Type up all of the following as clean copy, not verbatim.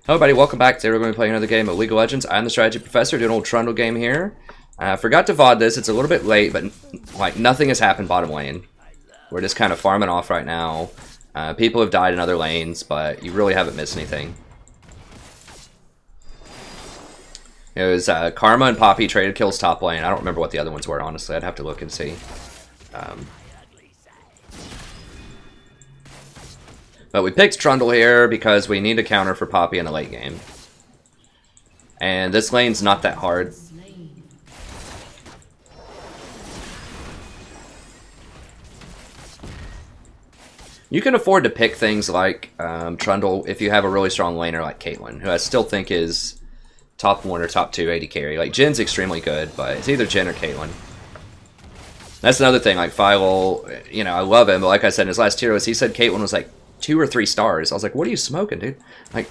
Hello everybody, welcome back. Today we're going to be playing another game of League of Legends. I'm the Strategy Professor, doing an old Trundle game here. I forgot to VOD this, it's a little bit late, but like nothing has happened bottom lane. We're just kind of farming off right now. People have died in other lanes, but you really haven't missed anything. It was Karma and Poppy traded kills top lane. I don't remember what the other ones were, honestly. I'd have to look and see. But we picked Trundle here because we need a counter for Poppy in the late game. And this lane's not that hard. You can afford to pick things like Trundle if you have a really strong laner like Caitlyn, who I still think is top 1 or top 2 AD carry. Like, Jin's extremely good, but it's either Jin or Caitlyn. That's another thing, like, Philo, you know, I love him, but like I said in his last tier list, he said Caitlyn was like 2 or 3 stars. I was like, what are you smoking, dude? Like,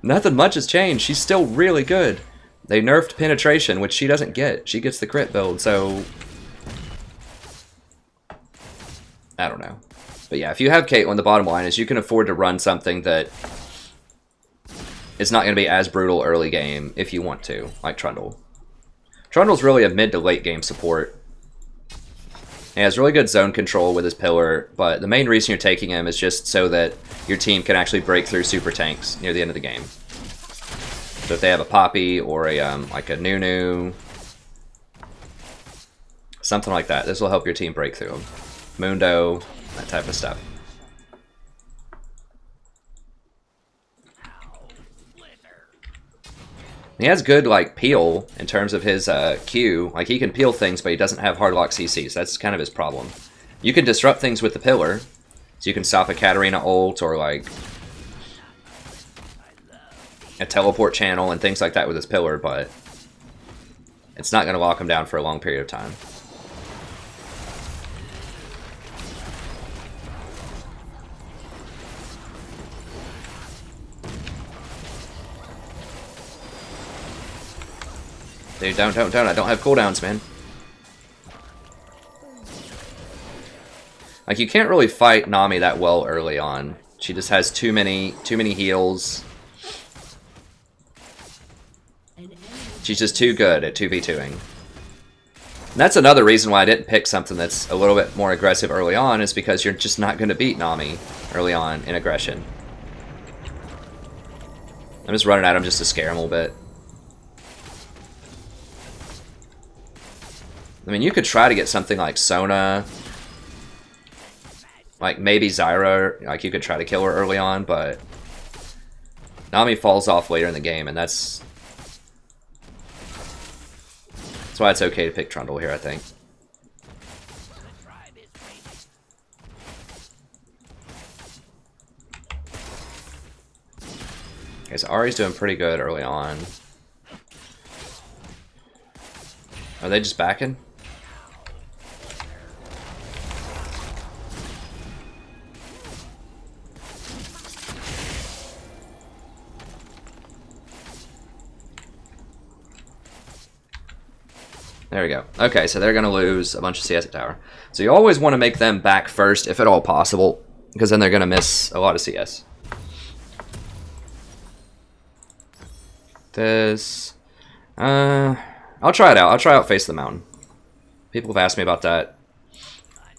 nothing much has changed. She's still really good. They nerfed penetration, which she doesn't get. She gets the crit build, so I don't know. But yeah, if you have Caitlyn, the bottom line is you can afford to run something that is not going to be as brutal early game if you want to, like Trundle. Trundle's really a mid to late game support. He has really good zone control with his pillar, but the main reason you're taking him is just so that your team can actually break through super tanks near the end of the game. So if they have a Poppy or a like a Nunu, something like that, this will help your team break through them. Mundo, that type of stuff. He has good, like, peel in terms of his Q. Like, he can peel things, but he doesn't have hard lock CCs. That's kind of his problem. You can disrupt things with the pillar. So you can stop a Katarina ult or, like, a teleport channel and things like that with his pillar, but it's not going to lock him down for a long period of time. Dude, don't. I don't have cooldowns, man. Like, you can't really fight Nami that well early on. She just has too many heals. She's just too good at 2v2ing. And that's another reason why I didn't pick something that's a little bit more aggressive early on, is because you're just not going to beat Nami early on in aggression. I'm just running at him just to scare him a little bit. I mean, you could try to get something like Sona, like maybe Zyra, like you could try to kill her early on, but Nami falls off later in the game, and that's why it's okay to pick Trundle here, I think. Okay, so Ahri's doing pretty good early on. Are they just backing? There we go. Okay, so they're going to lose a bunch of CS at tower. So you always want to make them back first, if at all possible, because then they're going to miss a lot of CS. This... I'll try it out. I'll try out Face the Mountain. People have asked me about that.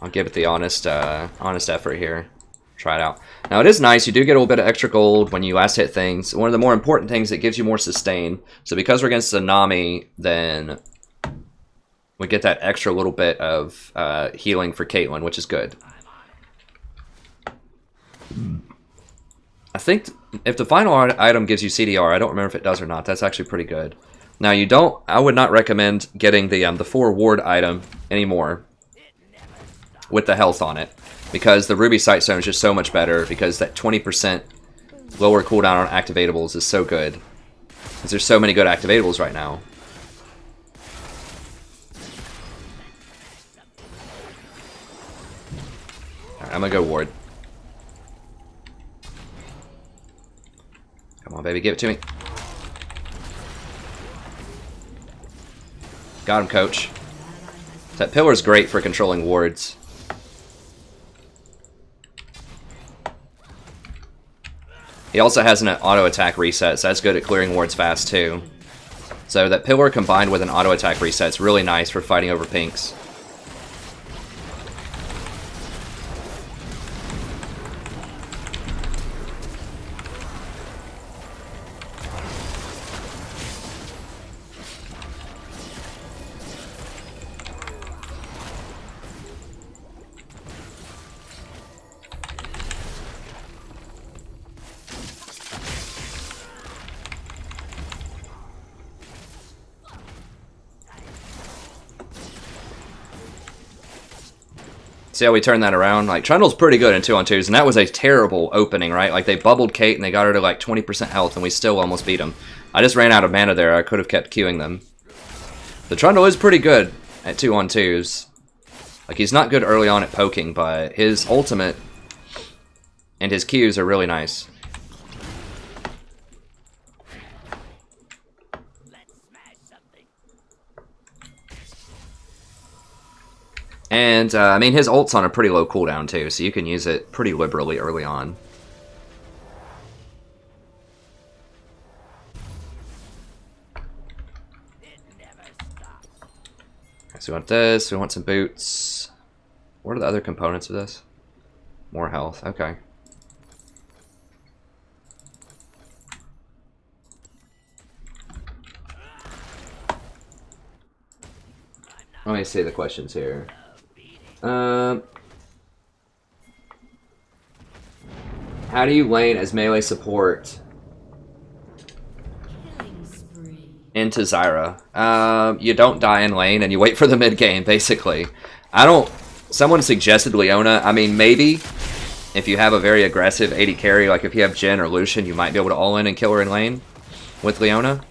I'll give it the honest effort here. Try it out. Now, it is nice. You do get a little bit of extra gold when you last hit things. One of the more important things, it gives you more sustain. So because we're against Nami, then we get that extra little bit of healing for Caitlyn, which is good. I think if the final item gives you CDR, I don't remember if it does or not. That's actually pretty good. Now I would not recommend getting the 4 ward item anymore with the health on it, because the Ruby Sight Stone is just so much better, because that 20% lower cooldown on activatables is so good. Because there's so many good activatables right now. Alright, I'm gonna go ward. Come on, baby, give it to me. Got him, coach. That pillar's great for controlling wards. He also has an auto attack reset, so that's good at clearing wards fast too. So that pillar combined with an auto attack reset is really nice for fighting over pinks. See how we turned that around? Like, Trundle's pretty good in 2-on-2s, and that was a terrible opening, right? Like, they bubbled Kate, and they got her to, like, 20% health, and we still almost beat them. I just ran out of mana there. I could have kept queuing them. The Trundle is pretty good at 2-on-2s. Like, he's not good early on at poking, but his ultimate and his Qs are really nice. And, I mean, his ult's on a pretty low cooldown, too, so you can use it pretty liberally early on. Okay, so we want this, we want some boots. What are the other components of this? More health, okay. Let me see the questions here. How do you lane as melee support into Zyra? You don't die in lane and you wait for the mid game, basically. Someone suggested Leona. I mean, maybe if you have a very aggressive AD carry, like if you have Jhin or Lucian, you might be able to all in and kill her in lane with Leona.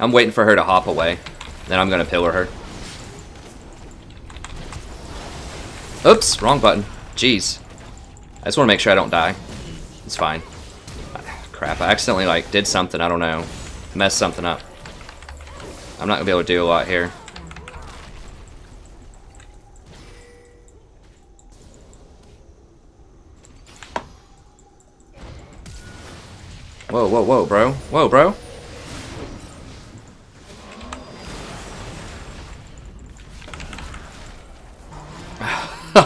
I'm waiting for her to hop away. Then I'm going to pillar her. Oops, wrong button. Jeez. I just want to make sure I don't die. It's fine. Crap, I accidentally like did something, I don't know. Messed something up. I'm not going to be able to do a lot here. Whoa, whoa, whoa, bro. Whoa, bro.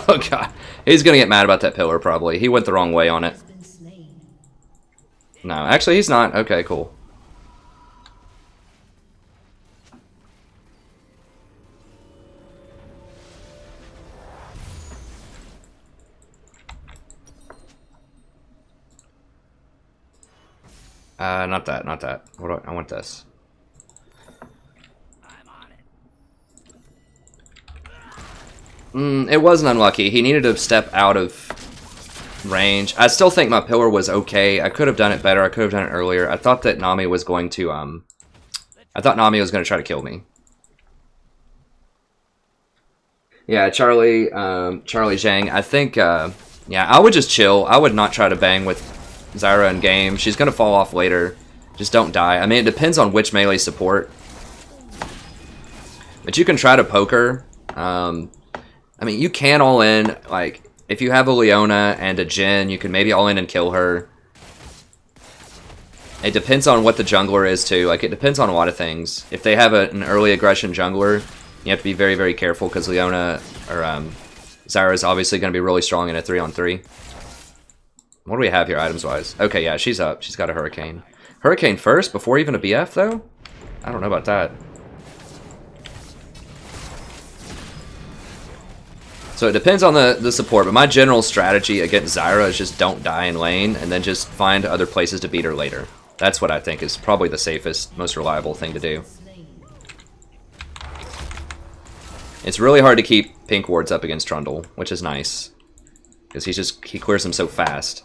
Oh god, he's gonna get mad about that pillar probably. He went the wrong way on it. No, actually he's not. Okay, cool. Not that, not that. What do I want this. It wasn't unlucky. He needed to step out of range. I still think my pillar was okay. I could have done it better. I could have done it earlier. I thought that Nami was going to, I thought Nami was going to try to kill me. Yeah, Charlie Zhang. I think, yeah, I would just chill. I would not try to bang with Zyra in game. She's going to fall off later. Just don't die. I mean, it depends on which melee support. But you can try to poke her. I mean, you can all in, like, if you have a Leona and a Jhin, you can maybe all in and kill her. It depends on what the jungler is, too. Like, it depends on a lot of things. If they have an early aggression jungler, you have to be very, very careful, because Leona, or Zyra is obviously going to be really strong in a 3-on-3. What do we have here, items-wise? Okay, yeah, she's up. She's got a Hurricane. Hurricane first, before even a BF, though? I don't know about that. So it depends on the support, but my general strategy against Zyra is just don't die in lane, and then just find other places to beat her later. That's what I think is probably the safest, most reliable thing to do. It's really hard to keep pink wards up against Trundle, which is nice. Because he clears them so fast.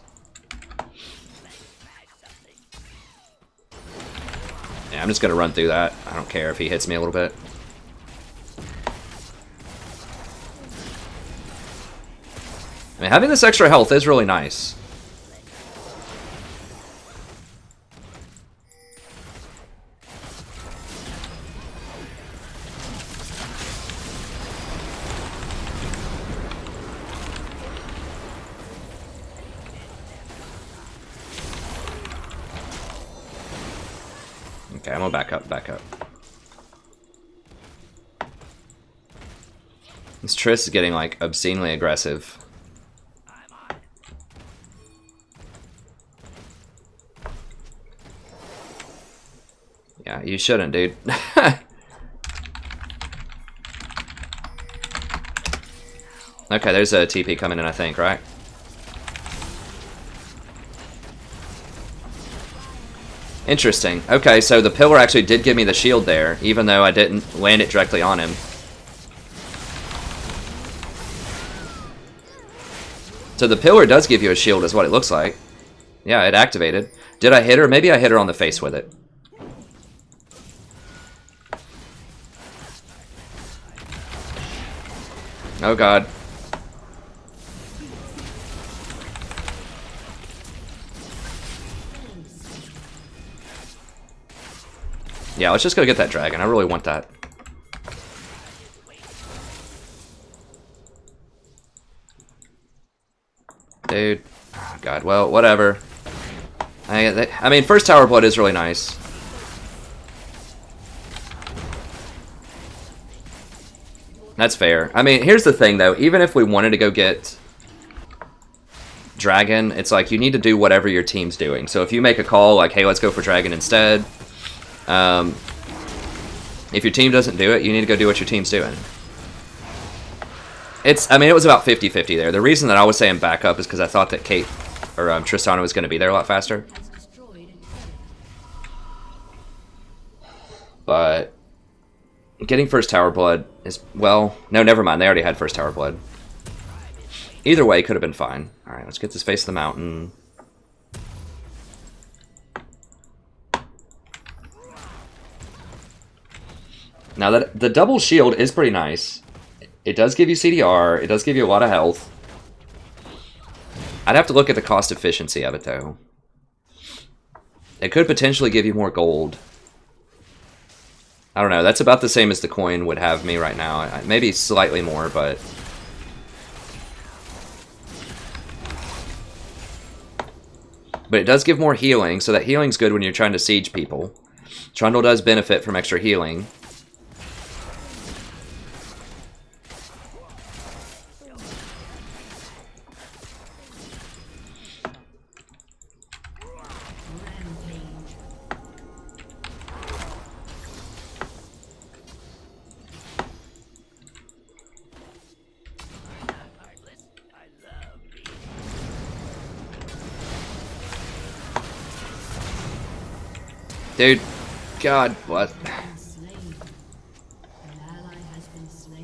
Yeah, I'm just going to run through that. I don't care if he hits me a little bit. I mean, having this extra health is really nice. Okay, I'm gonna back up, back up. This Triss is getting, like, obscenely aggressive. Yeah, you shouldn't, dude. Okay, there's a TP coming in, I think, right? Interesting. Okay, so the pillar actually did give me the shield there, even though I didn't land it directly on him. So the pillar does give you a shield, is what it looks like. Yeah, it activated. Did I hit her? Maybe I hit her on the face with it. Oh god. Yeah, let's just go get that dragon. I really want that. Dude. Oh god, well, whatever. I mean, first Tower Blood is really nice. That's fair. I mean, here's the thing, though. Even if we wanted to go get Dragon, it's like you need to do whatever your team's doing. So if you make a call like, hey, let's go for Dragon instead, if your team doesn't do it, you need to go do what your team's doing. I mean, it was about 50-50 there. The reason that I was saying back up is because I thought that Kate, or Tristana was going to be there a lot faster. But getting first Tower Blood is, well, no, never mind. They already had first Tower Blood. Either way, could have been fine. Alright, let's get this face of the mountain. Now, the double shield is pretty nice. It does give you CDR. It does give you a lot of health. I'd have to look at the cost efficiency of it, though. It could potentially give you more gold. I don't know. That's about the same as the coin would have me right now. Maybe slightly more, but... But it does give more healing, so that healing's good when you're trying to siege people. Trundle does benefit from extra healing. Dude, God, what?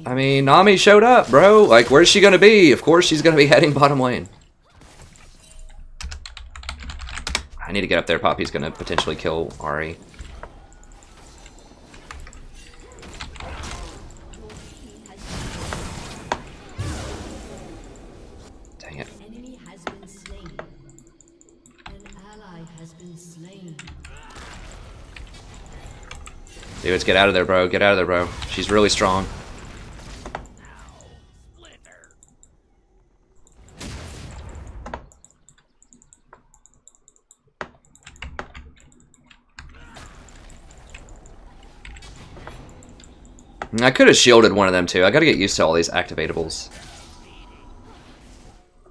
I mean, Nami showed up, bro. Like, where's she gonna be? Of course she's gonna be heading bottom lane. I need to get up there. Poppy's gonna potentially kill Ahri. Dang it. Dude, let's get out of there, bro. Get out of there, bro. She's really strong. I could have shielded one of them, too. I gotta get used to all these activatables.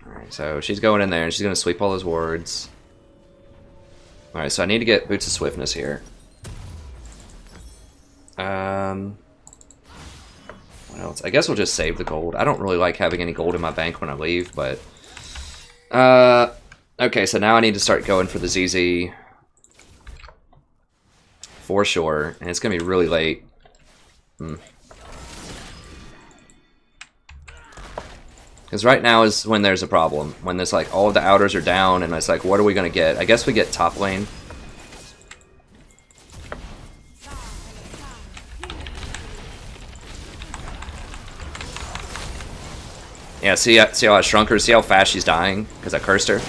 Alright, so she's going in there, and she's gonna sweep all those wards. Alright, so I need to get Boots of Swiftness here. What else? I guess we'll just save the gold. I don't really like having any gold in my bank when I leave, but... okay, so now I need to start going for the ZZ. For sure. And it's gonna be really late. Because right now is when there's a problem. When there's like, all of the outers are down, and it's like, what are we gonna get? I guess we get top lane. Yeah, see how I shrunk her? See how fast she's dying? Because I cursed her?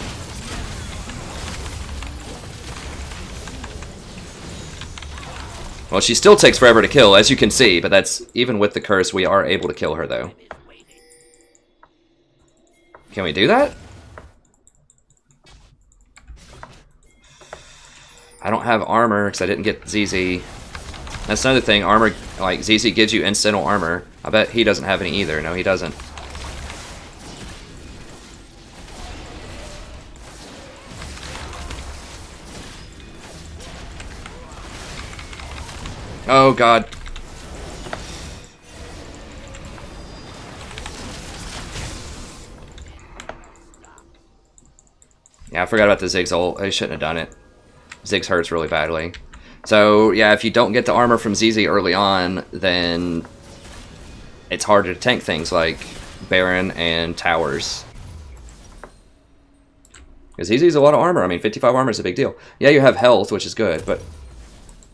Well, she still takes forever to kill, as you can see, but that's... Even with the curse, we are able to kill her, though. Can we do that? I don't have armor because I didn't get ZZ. That's another thing. Armor, like ZZ gives you incidental armor. I bet he doesn't have any either. No, he doesn't. Oh god. Yeah, I forgot about the Ziggs ult. I shouldn't have done it. Ziggs hurts really badly. So, yeah, if you don't get the armor from ZZ early on, then it's harder to tank things like Baron and towers. Because ZZ's a lot of armor. I mean, 55 armor is a big deal. Yeah, you have health, which is good, but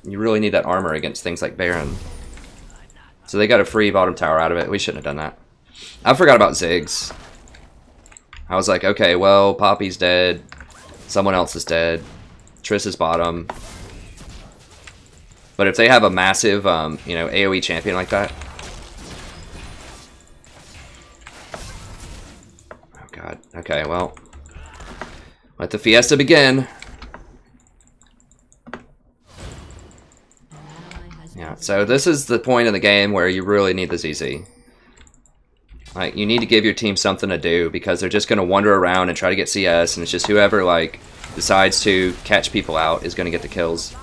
you really need that armor against things like Baron. So they got a free bottom tower out of it. We shouldn't have done that. I forgot about Ziggs. I was like, okay, well, Poppy's dead. Someone else is dead. Triss is bottom. But if they have a massive, you know, AoE champion like that. Oh, God. Okay, well. Let the fiesta begin. Yeah, so this is the point in the game where you really need the ZZ. Like, you need to give your team something to do because they're just going to wander around and try to get CS, and it's just whoever, like, decides to catch people out is going to get the kills.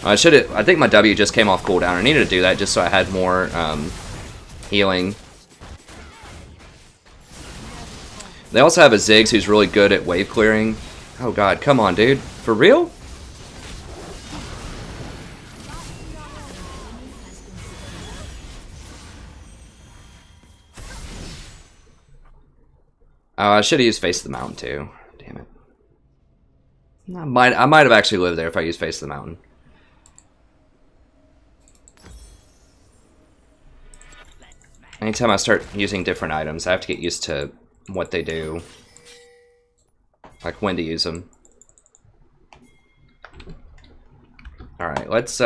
I think my W just came off cooldown. I needed to do that just so I had more healing. They also have a Ziggs who's really good at wave clearing. Oh god, come on, dude. For real? Oh, I should have used Face of the Mountain too. Damn it. I might have actually lived there if I used Face of the Mountain. Anytime I start using different items, I have to get used to what they do. Like when to use them. Alright, let's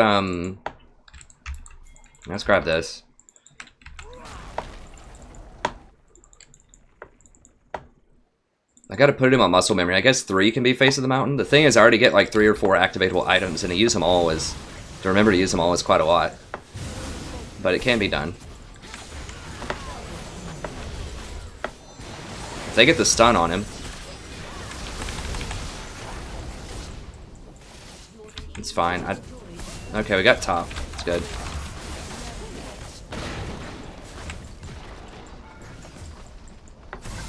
grab this. I gotta put it in my muscle memory. I guess 3 can be Face of the Mountain. The thing is I already get like 3 or 4 activatable items, and to use them all is to remember to use them all is quite a lot. But it can be done. If they get the stun on him. It's fine. Okay, we got top. It's good.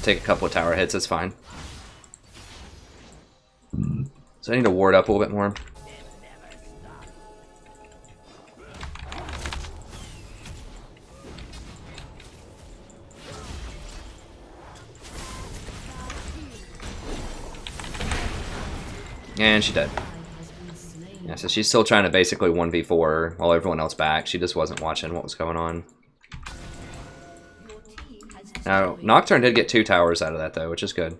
Take a couple of tower hits, it's fine. So I need to ward up a little bit more. And she dead. Yeah, so she's still trying to basically 1v4 while everyone else back. She just wasn't watching what was going on. Now, Nocturne did get 2 towers out of that though, which is good.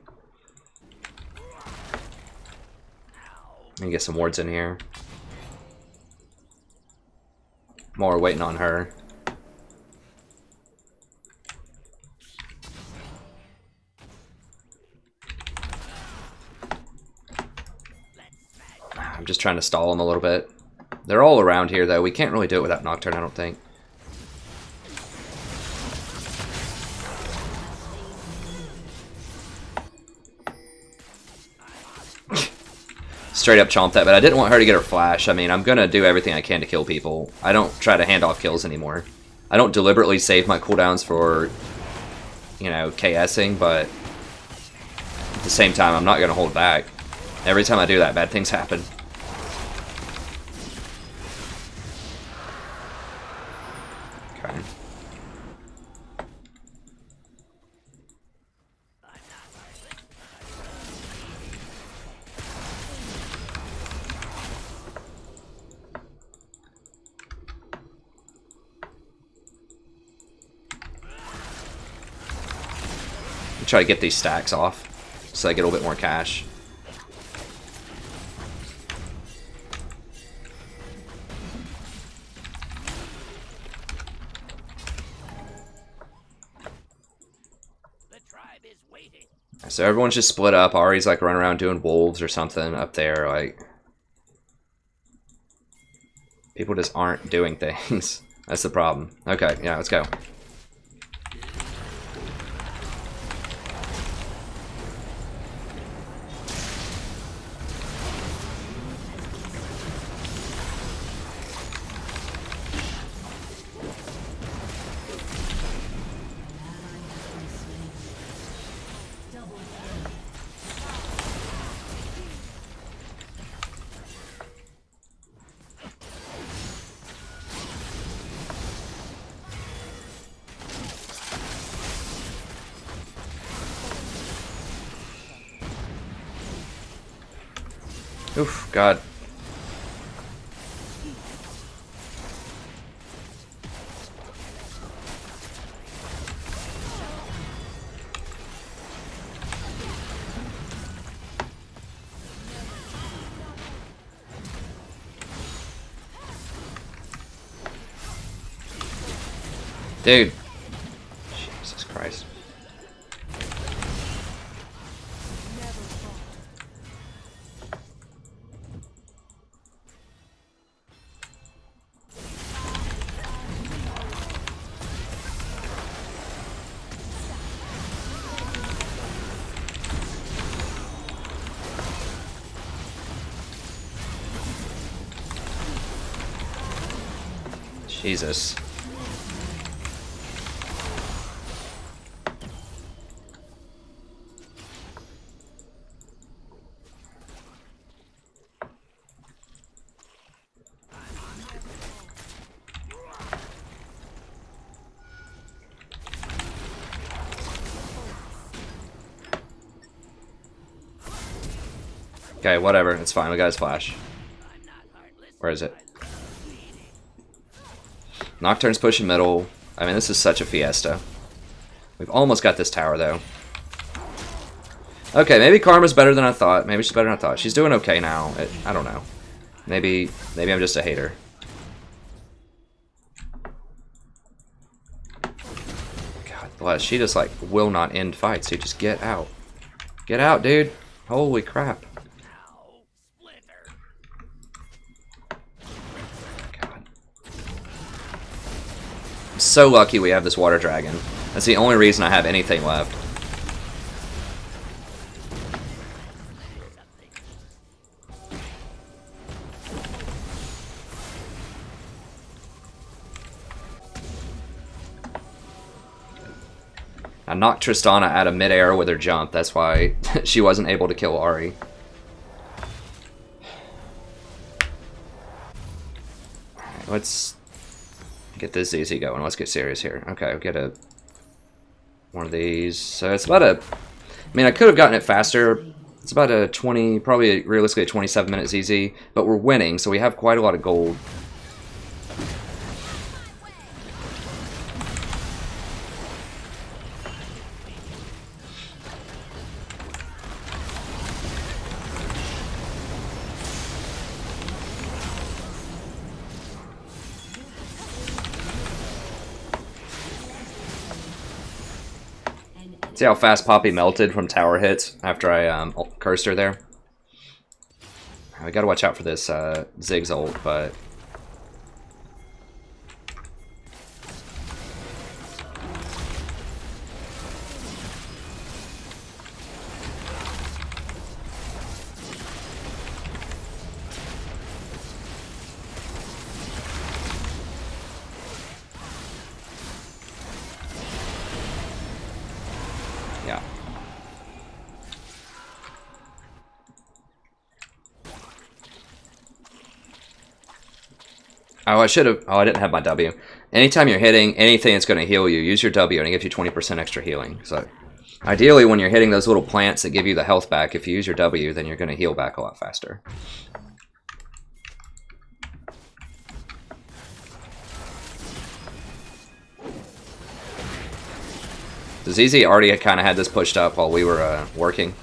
Let me get some wards in here. More waiting on her. I'm just trying to stall them a little bit. They're all around here, though. We can't really do it without Nocturne, I don't think. Straight up chomp that, but I didn't want her to get her flash. I mean, I'm going to do everything I can to kill people. I don't try to hand off kills anymore. I don't deliberately save my cooldowns for, you know, KSing, but at the same time, I'm not going to hold back. Every time I do that, bad things happen. Okay. Try to get these stacks off so I get a little bit more cash. So everyone's just split up. Ari's like running around doing wolves or something up there. Like, people just aren't doing things. That's the problem. Okay, yeah, let's go. Oof, God. Dude. Jesus Christ. Jesus. Okay, whatever. It's fine. We got his flash. Where is it? Nocturne's pushing middle. I mean, this is such a fiesta. We've almost got this tower, though. Okay, maybe Karma's better than I thought. Maybe she's better than I thought. She's doing okay now. I don't know. Maybe I'm just a hater. God bless. She just, like, will not end fights, dude. Just get out. Get out, dude. Holy crap. I'm so lucky we have this water dragon. That's the only reason I have anything left. I knocked Tristana out of midair with her jump. That's why she wasn't able to kill Ari. Alright, let's get this ZZ going. Let's get serious here. Okay, we'll get one of these. So it's about a... I mean, I could have gotten it faster. It's about a 20... Probably realistically a 27-minute ZZ. But we're winning, so we have quite a lot of gold. See how fast Poppy melted from tower hits after I cursed her there? We gotta watch out for this Ziggs ult, but... yeah. Oh, I should have... Oh, I didn't have my W. Anytime you're hitting anything that's going to heal you, use your W and it gives you 20% extra healing. So, ideally, when you're hitting those little plants that give you the health back, if you use your W, then you're going to heal back a lot faster. So ZZ already kind of had this pushed up while we were working.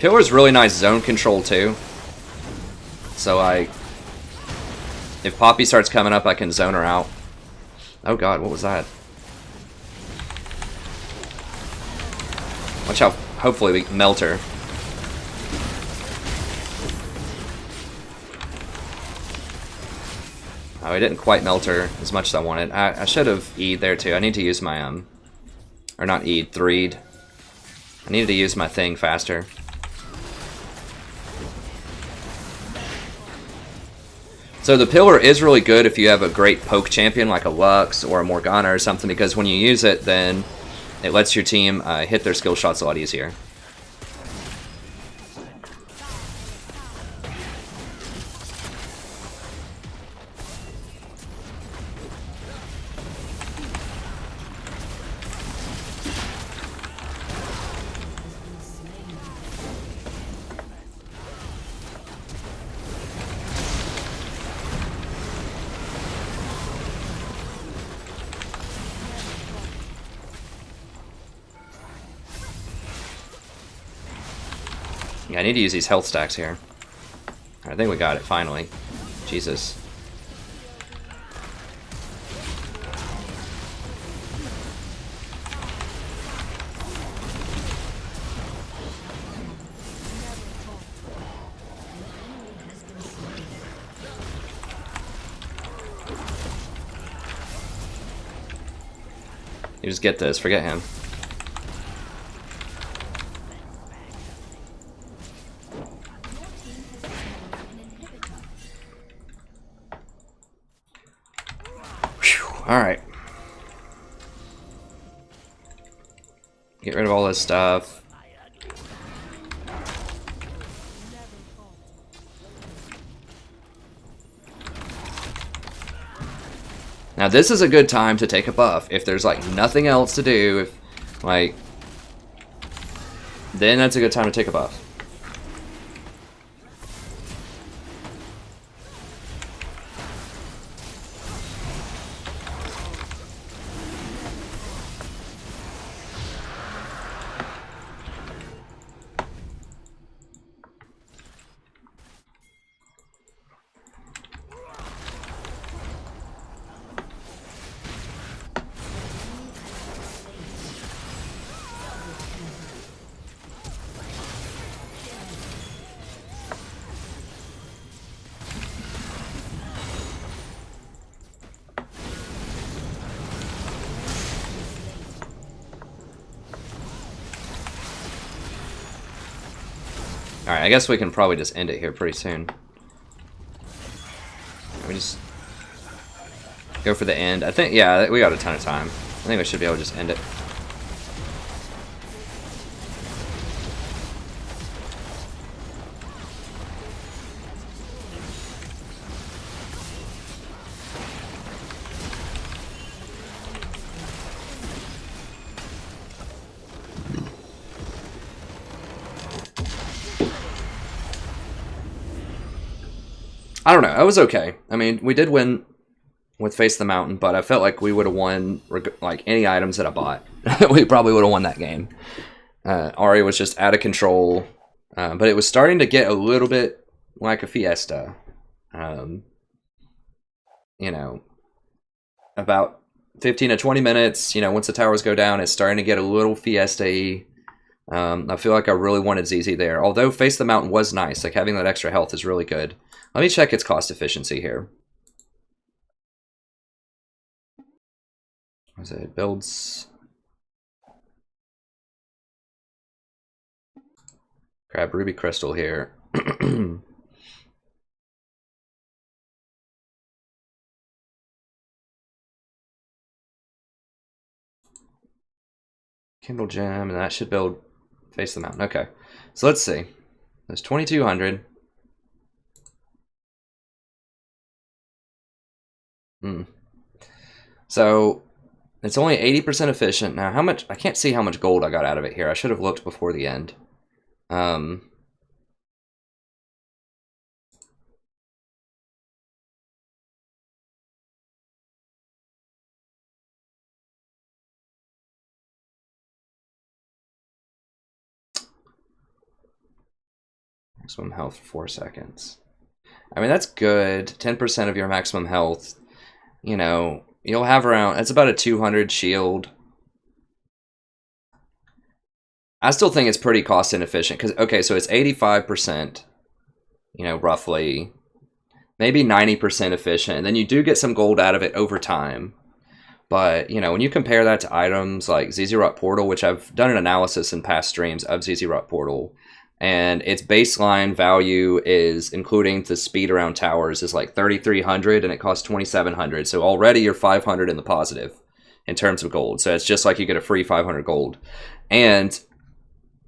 Pillar's really nice zone control too. So if Poppy starts coming up, I can zone her out. Oh god, what was that? Watch out, hopefully we melt her. Oh, I didn't quite melt her as much as I wanted. I should have E'd there too. I need to use my, or not E'd, 3'd. I needed to use my thing faster. So the Pillar is really good if you have a great poke champion like a Lux or a Morgana or something, because when you use it, then it lets your team hit their skill shots a lot easier. Yeah, I need to use these health stacks here. I think we got it, finally. Jesus. You just get this, forget him. Alright. Get rid of all this stuff. Now this is a good time to take a buff. If there's like nothing else to do, if like, then that's a good time to take a buff. Alright, I guess we can probably just end it here pretty soon. We just go for the end. I think, yeah, we got a ton of time. I think we should be able to just end it. I don't know. I was okay. I mean, we did win with Face the Mountain, but I felt like we would have won like any items that I bought. We probably would have won that game. Ari was just out of control, but it was starting to get a little bit like a Fiesta. You know, about 15 to 20 minutes, you know, once the towers go down, it's starting to get a little Fiesta-y. I feel like I really wanted ZZ there. Although Face the Mountain was nice, like having that extra health is really good. Let me check its cost efficiency here. What is it? It builds... Grab Ruby Crystal here. Kindle Gem, and that should build Face the Mountain. Okay, so let's see. There's 2,200. So it's only 80% efficient. Now, how much? I can't see how much gold I got out of it here. I should have looked before the end. Maximum health for 4 seconds. I mean, that's good. 10% of your maximum health. You know, you'll have around, that's about a 200 shield. I still think it's pretty cost inefficient because, okay, so it's 85%, you know, roughly, maybe 90% efficient. And then you do get some gold out of it over time. But, you know, when you compare that to items like ZZ Rot Portal, which I've done an analysis in past streams of ZZ Rot Portal, and its baseline value is, including the speed around towers, is like 3,300 and it costs 2,700. So already you're 500 in the positive in terms of gold. So it's just like you get a free 500 gold. And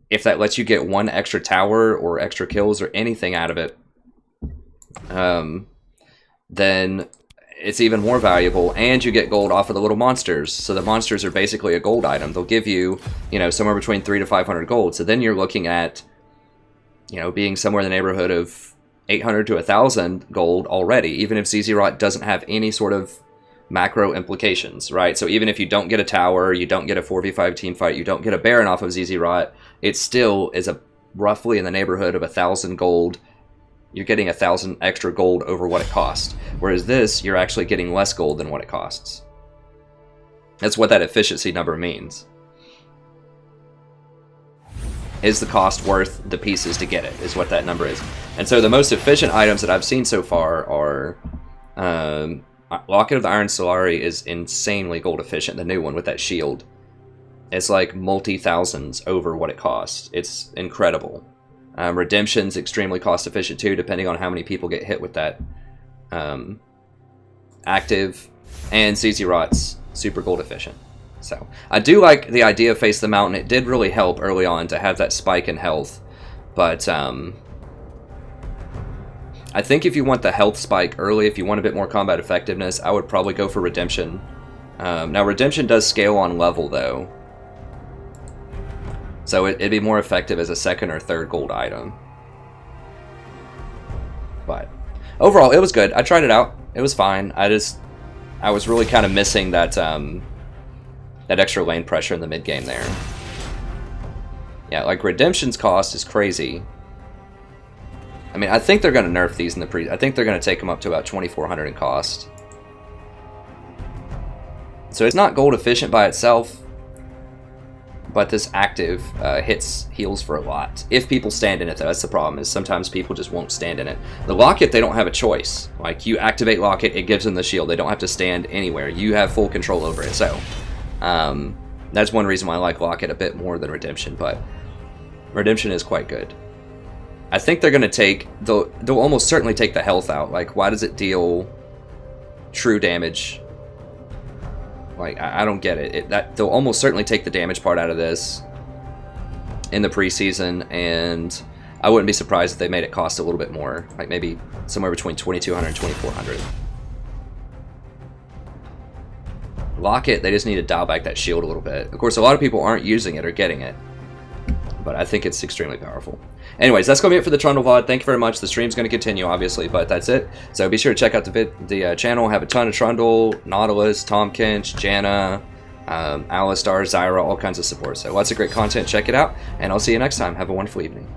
if that lets you get one extra tower or extra kills or anything out of it, then it's even more valuable, and you get gold off of the little monsters. So the monsters are basically a gold item. They'll give you, you know, somewhere between 300 to 500 gold. So then you're looking at, you know, being somewhere in the neighborhood of 800 to 1,000 gold already, even if ZZ Rot doesn't have any sort of macro implications, right? So even if you don't get a tower, you don't get a 4v5 team fight, you don't get a Baron off of ZZ Rot, it still is a roughly in the neighborhood of 1,000 gold. You're getting 1,000 extra gold over what it costs. Whereas this, you're actually getting less gold than what it costs. That's what that efficiency number means. Is the cost worth the pieces to get it, is what that number is. And so the most efficient items that I've seen so far are Locket of the Iron Solari is insanely gold efficient, the new one with that shield. It's like multi-thousands over what it costs. It's incredible. Redemption's extremely cost efficient too, depending on how many people get hit with that active. And ZZ Rot's super gold efficient. So I do like the idea of Face the Mountain. It did really help early on to have that spike in health. But I think if you want the health spike early, if you want a bit more combat effectiveness, I would probably go for Redemption. Now, Redemption does scale on level, though. So it'd be more effective as a second or third gold item. But overall, it was good. I tried it out. It was fine. I was really kind of missing that that extra lane pressure in the mid game there. Yeah, like Redemption's cost is crazy. I mean, I think they're going to nerf these in the I think they're going to take them up to about 2,400 in cost. So it's not gold efficient by itself, but this active heals for a lot. If people stand in it, though, that's the problem, is sometimes people just won't stand in it. The Locket, they don't have a choice. Like, you activate Locket, it gives them the shield. They don't have to stand anywhere. You have full control over it. So, that's one reason why I like Locket a bit more than Redemption, but Redemption is quite good. I think they're going to take, they'll almost certainly take the health out. Like, why does it deal true damage? Like, I don't get it. They'll almost certainly take the damage part out of this in the preseason, and I wouldn't be surprised if they made it cost a little bit more. Like, maybe somewhere between 2,200 and 2,400. Locket, they just need to dial back that shield a little bit. Of course, a lot of people aren't using it or getting it, but I think it's extremely powerful. Anyways, that's going to be it for the Trundle VOD. Thank you very much. The stream's going to continue, obviously, but that's it. So be sure to check out the channel. Have a ton of Trundle, Nautilus, Tom Kinch, Janna, Alistar, Zyra, all kinds of support. So lots of great content. Check it out, and I'll see you next time. Have a wonderful evening.